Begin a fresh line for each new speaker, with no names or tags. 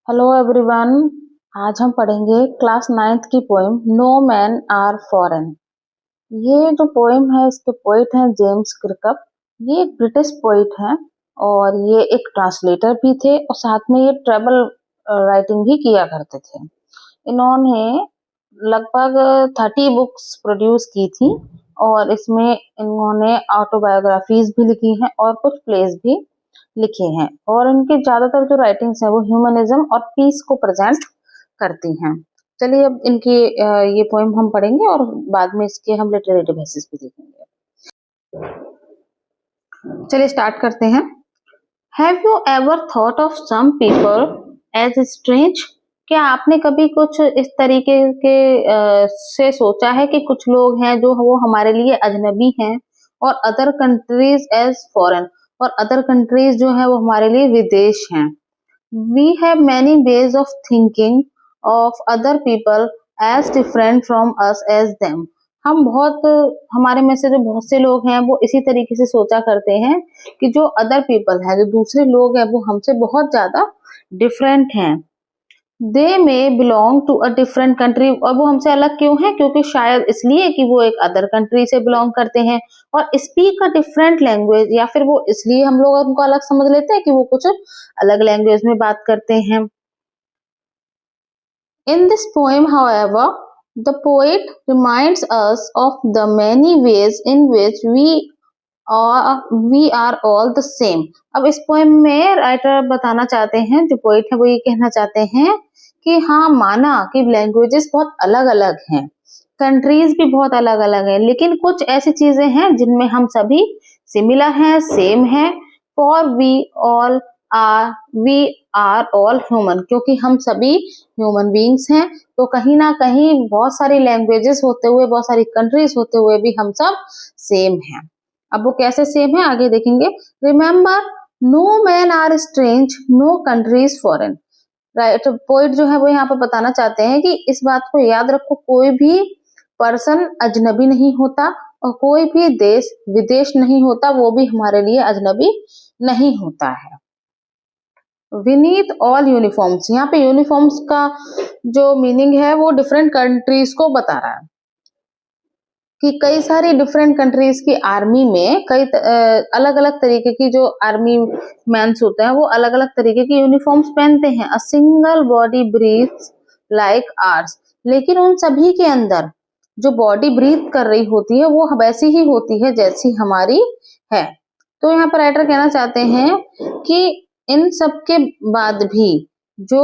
Hello everyone. आज हम पढ़ेंगे क्लास 9th की poem no man are foreign. ये जो पोएम है इसके पोइट हैं जेम्स क्रिकअप। ये एक ब्रिटिश पोइट हैं और ये एक ट्रांसलेटर भी थे और साथ में ये ट्रेवल राइटिंग भी किया करते थे। इन्होंने लगभग 30 बुक्स प्रोड्यूस की थी और इसमें इन्होंने ऑटोबायोग्राफीज भी लिखी हैं और कुछ प्लेस भी लिखे हैं और इनके ज्यादातर जो राइटिंग्स हैं वो ह्यूमनिज्म और पीस को प्रेजेंट करती हैं। चलिए अब इनकी ये पोएम हम पढ़ेंगे और बाद में इसके हम लिटरेरी बेसिस भी देखेंगे। चलिए स्टार्ट करते हैं। Have you ever thought of some people as strange? क्या आपने कभी कुछ इस तरीके के से सोचा है कि कुछ लोग हैं जो वो हमारे लिए अजनबी हैं और अदर कंट्रीज एज फॉरेन, और अदर कंट्रीज जो है वो हमारे लिए विदेश हैं। We have many ways of thinking of other people as different from us as them. हमारे में से जो बहुत से लोग हैं वो इसी तरीके से सोचा करते हैं कि जो अदर पीपल है, जो दूसरे लोग हैं, वो हमसे बहुत ज्यादा डिफरेंट हैं। They may belong to a different country, और वो हमसे अलग क्यों है? क्योंकि शायद इसलिए कि वो एक अदर कंट्री से बिलोंग करते हैं और स्पीक अ डिफरेंट लैंग्वेज, या फिर वो इसलिए हम लोग उनको अलग समझ लेते हैं कि वो कुछ अलग लैंग्वेज में बात करते हैं। In this poem, however, the poet reminds us of the many ways in which we are all the same. अब इस पोएम में राइटर बताना चाहते हैं, जो पोइट है वो ये कहना चाहते हैं कि हाँ, माना कि लैंग्वेजेस बहुत अलग अलग हैं, कंट्रीज भी बहुत अलग अलग हैं, लेकिन कुछ ऐसी चीजें हैं जिनमें हम सभी सिमिलर हैं, सेम हैं। For we are all human, क्योंकि हम सभी ह्यूमन बींग्स हैं, तो कहीं ना कहीं बहुत सारी लैंग्वेजेस होते हुए, बहुत सारी कंट्रीज होते हुए भी हम सब सेम हैं। अब वो कैसे सेम है आगे देखेंगे। Remember no man are strange, no countries foreign. Right, poet जो है वो यहाँ पर बताना चाहते हैं कि इस बात को याद रखो, कोई भी पर्सन अजनबी नहीं होता और कोई भी देश विदेश नहीं होता, वो भी हमारे लिए अजनबी नहीं होता है। विनीत ऑल यूनिफॉर्म्स, यहाँ पे यूनिफॉर्म्स का जो मीनिंग है वो डिफरेंट कंट्रीज को बता रहा है कि कई सारी डिफरेंट कंट्रीज की आर्मी में कई अलग अलग तरीके की जो आर्मी मैन्स होते हैं वो अलग अलग तरीके की यूनिफॉर्म्स पहनते हैं। A single body breathes like ours, लेकिन उन सभी के अंदर जो बॉडी ब्रीथ कर रही होती है वो वैसी ही होती है जैसी हमारी है। तो यहाँ पर राइटर कहना चाहते हैं कि इन सब के बाद भी जो